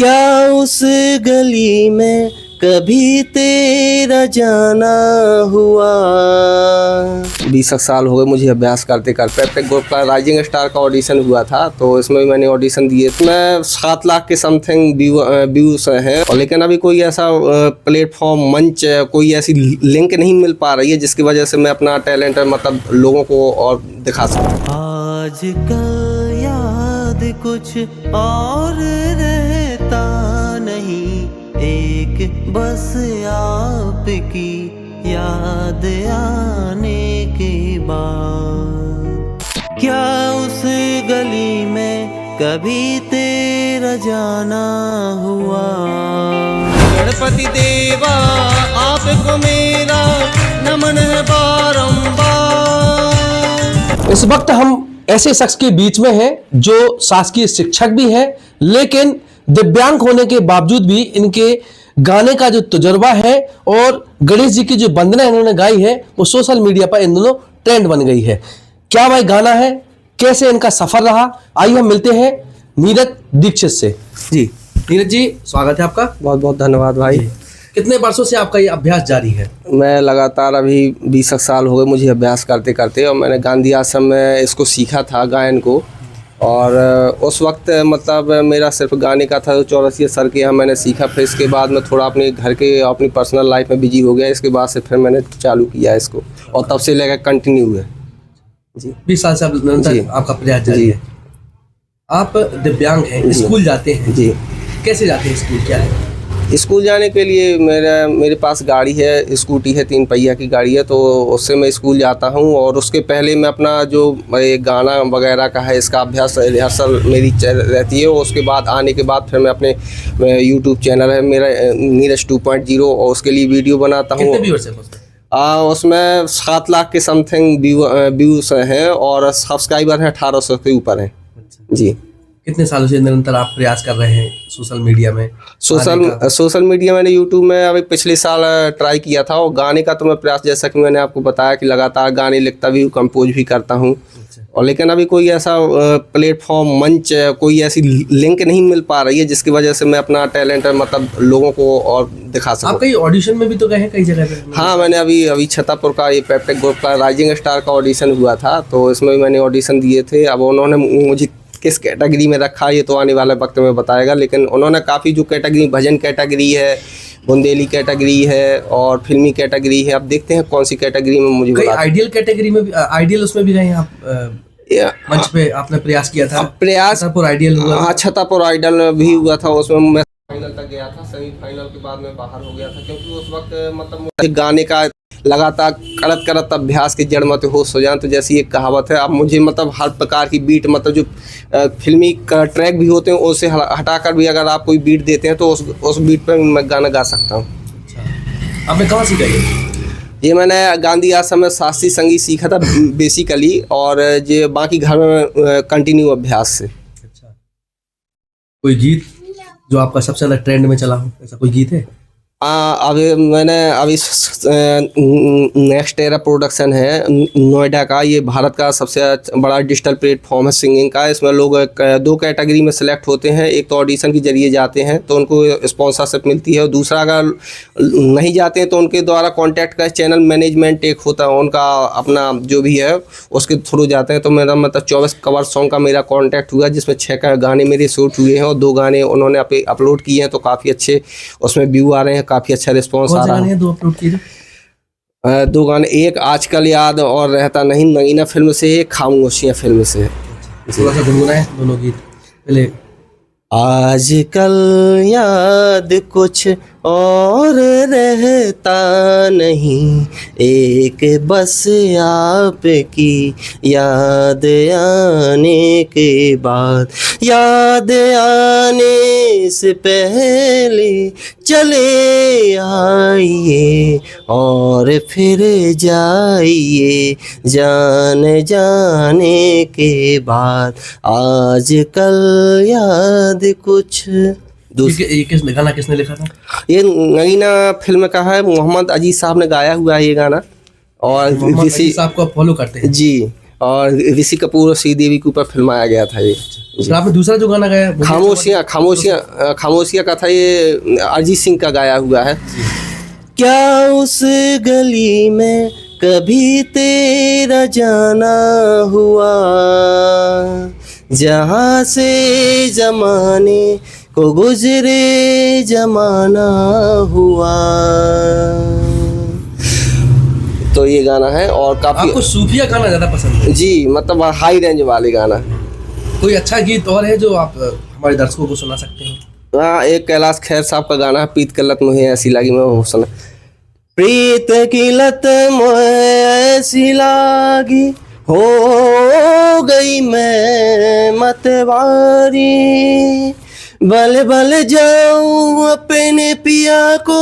क्या उस गली में कभी तेरा जाना हुआ। 20 साल हो गए मुझे अभ्यास करते करते। पेप्टेक ग्रुप का राइजिंग स्टार का ऑडिशन हुआ था, तो इसमें भी मैंने ऑडिशन दिए। मैं 7 लाख के समथिंग व्यूज हैं, और लेकिन अभी कोई ऐसा प्लेटफॉर्म, मंच, कोई ऐसी लिंक नहीं मिल पा रही है जिसकी वजह से मैं अपना टैलेंट मतलब लोगों को और दिखा सकूं। आजकल याद कुछ और रहता नहीं, एक बस आपकी याद आने के बाद। क्या उस गली में कभी तेरा जाना हुआ। गणपति देवा आपको मेरा नमन है बारंबार। इस वक्त हम ऐसे शख्स के बीच में हैं जो शासकीय शिक्षक भी हैं, लेकिन दिव्यांग होने के बावजूद भी इनके गाने का जो तजुर्बा है और गणेश जी की जो वंदना इन्होंने गाई है वो सोशल मीडिया पर इन दोनों ट्रेंड बन गई है। क्या भाई गाना है, कैसे इनका सफर रहा, आइए हम मिलते हैं नीरज दीक्षित से। जी नीरज जी, स्वागत है आपका। बहुत बहुत धन्यवाद भाई। कितने वर्षों से आपका ये अभ्यास जारी है? मैं लगातार अभी 20 साल हो गए मुझे अभ्यास करते करते, और मैंने गांधी आश्रम में इसको सीखा था गायन को। और उस वक्त मतलब मेरा सिर्फ गाने का था, 84 सर के यहाँ मैंने सीखा। फिर इसके बाद मैं थोड़ा अपने घर के अपनी पर्सनल लाइफ में बिजी हो गया। इसके बाद से फिर मैंने चालू किया इसको, और तब से लेकर कंटिन्यू है जी। 20 साल से आपका प्रयास जारी है। आप दिव्यांग हैं, स्कूल जाते हैं जी। कैसे जाते हैं स्कूल, क्या है? स्कूल जाने के लिए मेरे पास गाड़ी है, स्कूटी है, 3 पहिया की गाड़ी है, तो उससे मैं स्कूल जाता हूँ। और उसके पहले मैं अपना जो गाना वगैरह का है इसका अभ्यास रिहर्सल मेरी रहती है। उसके बाद आने के बाद फिर मैं अपने यूट्यूब चैनल है मेरा नीरज 2.0, और उसके लिए वीडियो बनाता हूँ। उसमें 7 लाख के समथिंग व्यूज हैं, और सब्सक्राइबर हैं 1800 के ऊपर हैं जी। कितने सालों से निरंतर आप प्रयास कर रहे हैं सोशल मीडिया में? सोशल मीडिया मैंने यूट्यूब में अभी पिछले साल ट्राई किया था। और गाने का तो मैं प्रयास, जैसा कि मैंने आपको बताया कि लगातार गाने लिखता भी हूँ, कंपोज भी करता हूँ। और लेकिन अभी कोई ऐसा प्लेटफॉर्म, मंच, कोई ऐसी लिंक नहीं मिल पा रही है जिसकी वजह से मैं अपना टैलेंट मतलब लोगों को और दिखा सकूं। आप कई ऑडिशन में भी तो गए हैं कई जगह पे? हाँ, मैंने अभी छतरपुर का ये पेप्टेक ग्रुप का राइजिंग स्टार का ऑडिशन हुआ था, तो इसमें भी मैंने ऑडिशन दिए थे। अब उन्होंने मुझे किस कैटेगरी में रखा ये तो आने वाले वक्त में बताएगा, लेकिन उन्होंने काफ़ी जो कैटेगरी, भजन कैटेगरी है, बुंदेली कैटेगरी है, और फिल्मी कैटेगरी है। अब देखते हैं कौन सी कैटेगरी में मुझे बताते हैं। आइडियल कैटेगरी में भी, आइडियल उसमें भी गए हैं आप? मंच पे आपने प्रयास किया था? छतरपुर आइडियल हुआ? हाँ, छतरपुर आइडियल भी हुआ था। उसमें मैं फाइनल तक गया था, सेमीफाइनल के बाद मैं बाहर हो गया था, क्योंकि उस वक्त मतलब मुझे गाने का लगातार करत अभ्यास की जड़ मत होश हो जाए, तो जैसी एक कहावत है। अब मुझे मतलब हर प्रकार की बीट, मतलब जो फिल्मी ट्रैक भी होते हैं उसे हटाकर भी अगर आप कोई बीट देते हैं तो उस बीट पर मैं गाना गा सकता हूँ। अच्छा, आपने कहाँ सीखा ये? मैंने गांधी आश्रम में शास्त्रीय संगीत सीखा था बेसिकली, और ये बाकी घर में कंटिन्यू अभ्यास से। अच्छा, कोई गीत जो आपका सबसे ज़्यादा ट्रेंड में चला हो, ऐसा कोई गीत है? अभी मैंने नेक्स्ट एरा प्रोडक्शन है नोएडा का, ये भारत का सबसे बड़ा डिजिटल प्लेटफॉर्म है सिंगिंग का। इसमें लोग 2 कैटेगरी में सेलेक्ट होते हैं। एक तो ऑडिशन के जरिए जाते हैं तो उनको स्पॉन्सरशिप मिलती है, और दूसरा अगर नहीं जाते हैं तो उनके द्वारा कॉन्टैक्ट का चैनल मैनेजमेंट एक होता है, उनका अपना जो भी है उसके थ्रू जाते हैं। तो मेरा मतलब 24 कवर सॉन्ग का मेरा कॉन्टैक्ट हुआ, जिसमें 6 गाने मेरे शूट हुए हैं, और 2 गाने उन्होंने अपलोड किए हैं, तो काफ़ी अच्छे उसमें व्यू आ रहे हैं, काफ़ी अच्छा रिस्पॉन्स आ रहा है। 2 अपलोड किए? 2 गाने, एक आजकल याद और रहता नहीं नगीना फिल्म से, एक खामोशियाँ फिल्म से। थोड़ा सा गुनगुनाएं दोनों गीत पहले। आजकल याद कुछ और रहता नहीं, एक बस आपकी याद आने के बाद। याद आने से पहले चले आइए और फिर जाइए जान जाने के बाद। आजकल याद कुछ। ये गाना किसने लिखा था? ये नगीना फिल्म का है, मोहम्मद अजीज साहब ने गाया हुआ है ये गाना। और मोहम्मद अजीज साहब को आप फॉलो करते हैं? जी, और ऋषि कपूर और श्रीदेवी के ऊपर फिल्माया गया था ये। तो आपने दूसरा जो गाना गाया वो खामोशियाँ खामोशियाँ खामोशियाँ का था, ये अरिजीत सिंह का गाया हुआ है। क्या उस गली में कभी तेरा जाना हुआ, जहाँ से जमाने को गुजरे जमाना हुआ। तो ये गाना है और काफी आपको सूफिया गाना ज्यादा पसंद है? जी, मतलब हाई रेंज वाले गाना। कोई अच्छा गीत और है जो आप हमारे दर्शकों को सुना सकते हैं? हाँ, एक कैलाश खेर साहब का गाना है, प्रीत की लत मुझे ऐसी लगी, मैं वो सुना। प्रीत की लत मुझे ऐसी लागी, हो गई मैं मतवारी, बल बल जाऊं अपने पिया को,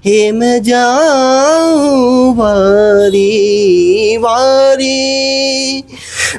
हे मैं जाऊं वारी वारी।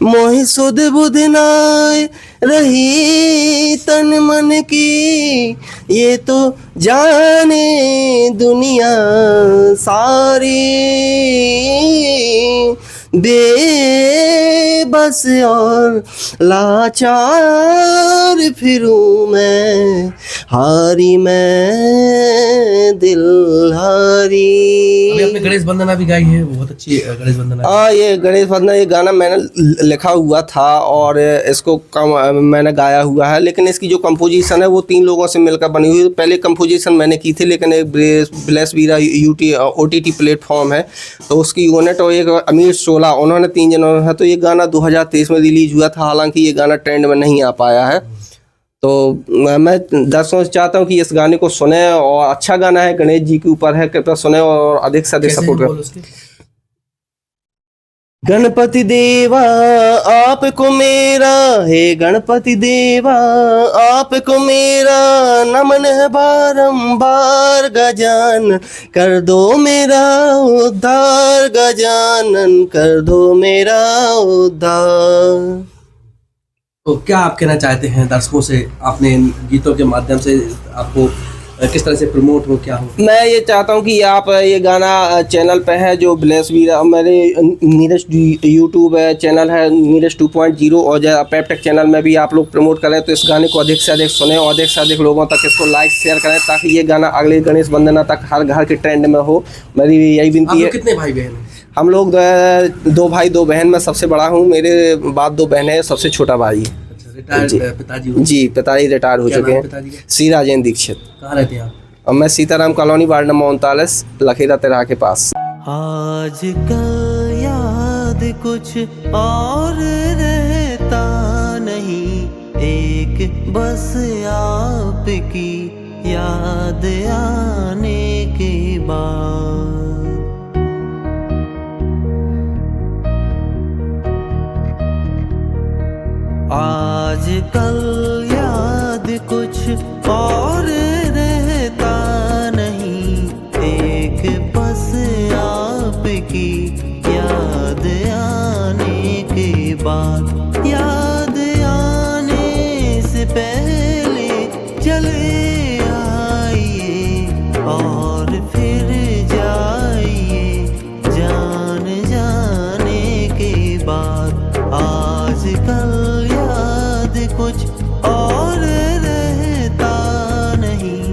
मोहि सुध बुध नाय रही तन मन की, ये तो जाने दुनिया सारी। बेबस और लाचार फिरूं मैं, हारी मैं दिल हारी। अभी आपने गणेश वंदना भी गाई है, वो बहुत अच्छी गणेश वंदना। ये गणेश वंदना, ये गाना मैंने लिखा हुआ था और इसको मैंने गाया हुआ है, लेकिन इसकी जो कंपोजिशन है वो 3 लोगों से मिलकर बनी हुई है। पहले कंपोजिशन मैंने की थी, लेकिन एक ब्लेस वीरा OTT प्लेटफॉर्म है, तो उसकी यूनिट और एक अमीर शोला, उन्होंने 3 जनों है। तो ये गाना 2023 में रिलीज हुआ था, हालांकि ये गाना ट्रेंड में नहीं आ पाया है। तो मैं दर्शकों से चाहता हूँ कि इस गाने को सुने, और अच्छा गाना है, गणेश जी के ऊपर है, कृपया सुने और अधिक से अधिक सपोर्ट करें। गणपति देवा आपको मेरा, हे गणपति देवा आपको मेरा नमन है बारंबार, गजानन कर दो मेरा उद्धार, गजानन कर दो मेरा उद्धार। तो क्या आप कहना चाहते हैं दर्शकों से? आपने इन गीतों के माध्यम से आपको किस तरह से प्रमोट हो, क्या हो? मैं ये चाहता हूँ कि आप ये गाना चैनल पे है जो ब्लेस वीरा, मेरे नीरज यूट्यूब है चैनल है नीरज 2.0, और पेपटेक चैनल में भी आप लोग प्रमोट करें, तो इस गाने को अधिक से अधिक सुने और अधिक से अधिक लोगों तक इसको लाइक शेयर करें, ताकि ये गाना अगले गणेश वंदना तक हर घर के ट्रेंड में हो। मेरी यही विनती है। कितने भाई बहन हैं? हम लोग 2 भाई 2 बहन, मैं सबसे बड़ा हूँ, मेरे बाद 2 बहनें हैं, सबसे छोटा भाई। रिटायर्ड पिताजी? जी, पिताजी रिटायर हो चुके हैं, पिताजी का? श्री राजेंद्र दीक्षित। कहाँ रहते हैं आप? और मैं Sitaram colony ward number 39 Lakhera तेरह के पास। आज कल याद कुछ और रहता नहीं, एक बस आपकी याद आने के बाद। आज कल याद कुछ और रहता नहीं, एक बस आपकी याद आने के बाद। याद आने से पहले चले आइए और फिर जाइए जान जाने के बाद। आज कल कुछ और रहता नहीं,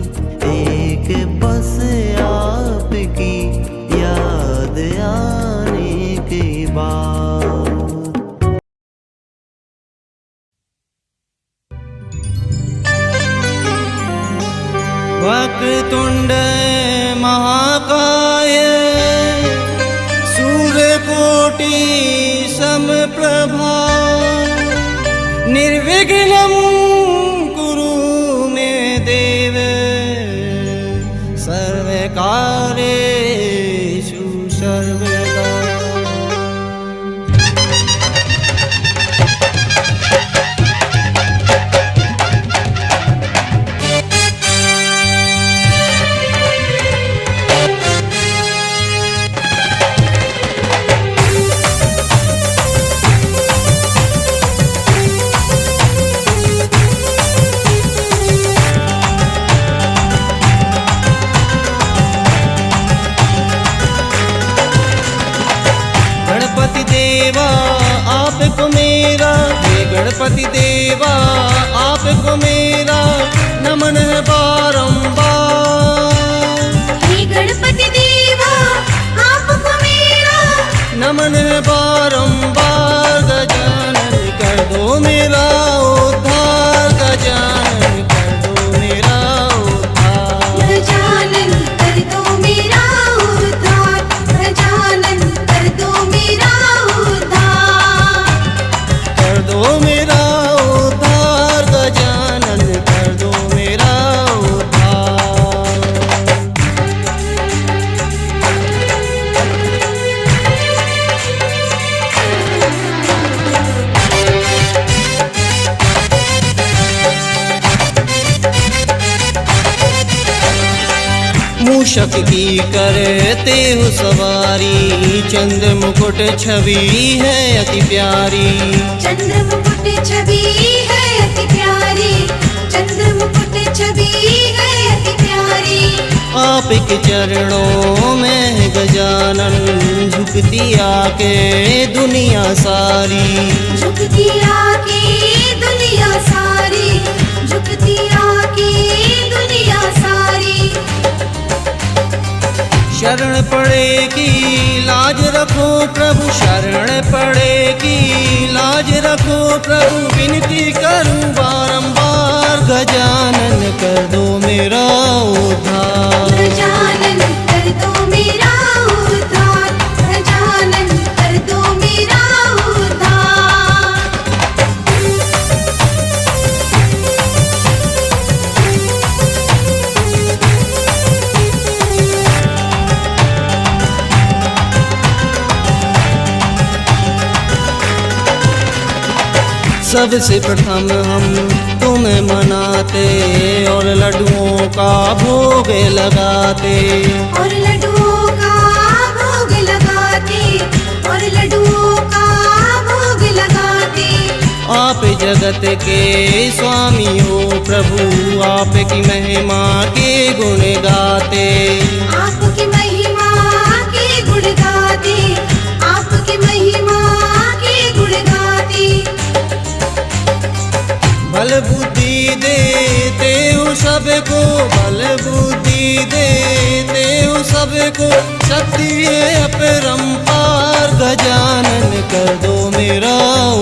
एक बस आपकी याद आने के बाद। वक्रतुंड महाकाय सूर्यकोटि समप्रभा, निर्विघ्नं कुरु मे देव, सर्वकार्येषु सर्वदा। गणपति देवा आपको मेरा नमन है बारंबार। हे गणपति देवा आपको मेरा नमन है बारंबार। गजानन कर दो मेरा उद्धार, गजानन कर दो मेरा उद्धार। गजानन कर दो मेरा उद्धार, गजानन कर दो मेरा उद्धार। कर दो मेरा उद्धार, गजानन कर दो मेरा उद्धार। मूषक की करते हो सवारी, चंद्र मुकुट छवि है अति प्यारी। चंद्र मुकुट छवि है अति प्यारी, चंद्र मुकुट छवि है अति प्यारी। आपके चरणों में है गजानन, झुकती आके दुनिया सारी। झुकती आके दुनिया सारी, झुकती आके दुनिया सारी। शरण पड़ेगी लाज रखो प्रभु, शरण पड़ेगी लाज रखो प्रभु। विनती करूं बारंबार, गजानन कर दो मेरा उद्धार। गजानन कर दो मेरा उद्धार, गजानन कर दो मेरा उद्धार। सबसे प्रथम हम तुम्हें मनाते और लड्डुओं का भोग लगाते। और लड्डुओं का भोग लगाते, और लड्डुओं का भोग लगाते। आप जगत के स्वामी हो प्रभु, आपकी महिमा के गुण गाते। आपकी महिमा के गुण गाते, आपकी महिमा के गुण गाते। बल बुद्धि देते हो सबको, बल बुद्धि देते हो सबको। शक्ति है अपरंपार, गजानन कर दो मेरा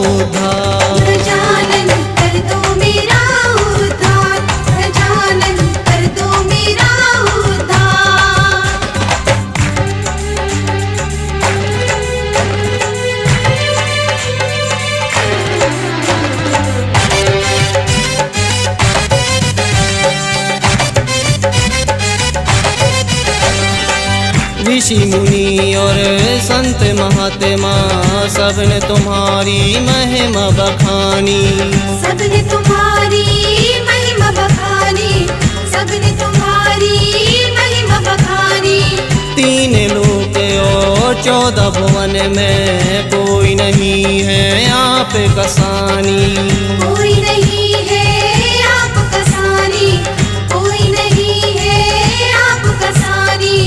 उद्धार। गजानन कर दो मेरा उद्धार, गजानन कर दो मेरा उद्धार। ऋषि मुनि और संत महात्मा सबने तुम्हारी महिमा बखानी। सबने तुम्हारी महिमा बखानी, सबने तुम्हारी महिमा बखानी। तीन लोक और 14 भुवन में कोई नहीं है आप कसानी। कोई नहीं है आप कसानी, कोई नहीं है आप कसानी।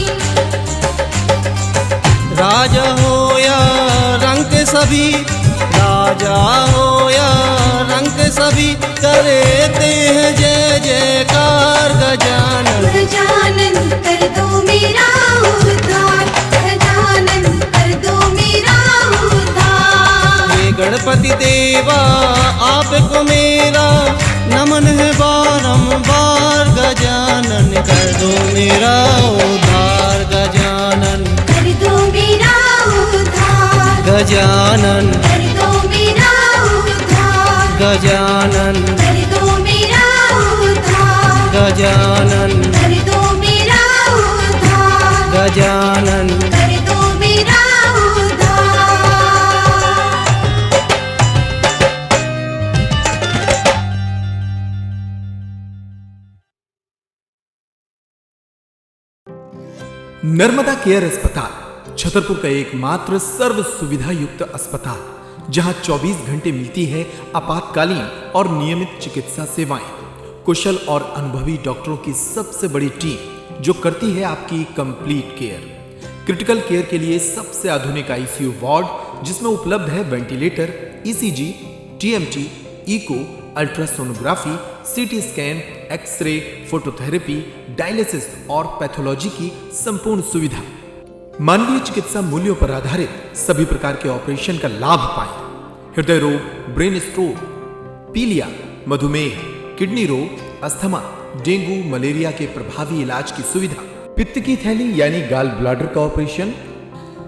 राजा हो या रंग सभी, राजा हो या रंग सभी, करते हैं जय जयकार। गजानन गजानन कर दो मेरा उद्धार, गजानन कर दो मेरा उद्धार। हे गणपति देवा आपको मेरा नमन है बारंबार। गजानन कर दो मेरा उद्धार, गजानन कर दो मेरा उद्धार, गजानन कर दो मेरा उद्धार। गजानन कर दो मेरा उद्धार, गजानन कर दो मेरा उद्धार। गजानन। कर दो मेरा उद्धार। नर्मदा केयर अस्पताल छतरपुर का एकमात्र सर्व सुविधा युक्त अस्पताल, जहां 24 घंटे मिलती है आपातकालीन और नियमित चिकित्सा सेवाएं। कुशल और अनुभवी डॉक्टरों की सबसे बड़ी टीम जो करती है आपकी कंप्लीट केयर। क्रिटिकल केयर के लिए सबसे आधुनिक आईसीयू वार्ड, जिसमें उपलब्ध है ventilator, ECG, TMT, echo, ultrasonography, CT scan, X ray, phototherapy, dialysis और पैथोलॉजी की संपूर्ण सुविधा। मानवीय चिकित्सा मूल्यों पर आधारित सभी प्रकार के ऑपरेशन का लाभ पाएं। हृदय रोग, ब्रेन स्ट्रोक, पीलिया, मधुमेह, किडनी रोग, अस्थमा, डेंगू, मलेरिया के प्रभावी इलाज की सुविधा, पित्त की थैली यानी गाल ब्लैडर का ऑपरेशन,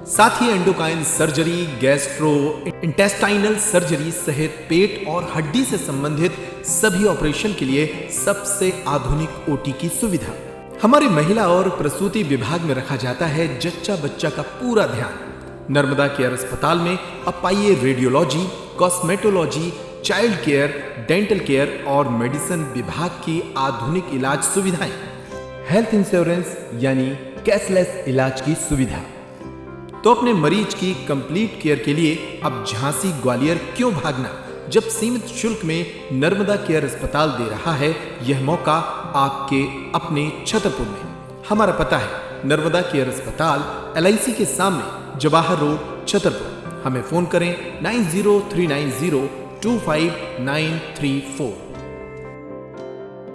साथ ही endocrine surgery, gastro intestinal surgery सहित पेट और हड्डी से संबंधित सभी ऑपरेशन के लिए सबसे आधुनिक ओटी की सुविधा। हमारे महिला और प्रसूति विभाग में रखा जाता है जच्चा बच्चा का पूरा ध्यान। नर्मदा केयर अस्पताल में अब पाइए radiology, cosmetology, child care, dental care और मेडिसिन विभाग की आधुनिक इलाज सुविधाएं। हेल्थ इंश्योरेंस यानी कैशलेस इलाज की सुविधा। तो अपने मरीज की कंप्लीट केयर के लिए अब झांसी ग्वालियर क्यों भागना, जब सीमित शुल्क में नर्मदा केयर अस्पताल दे रहा है यह मौका आपके अपने छतरपुर में। हमारा पता है नर्मदा केयर अस्पताल LIC के सामने, जवाहर रोड, छतरपुर। हमें फोन करें 9039025934।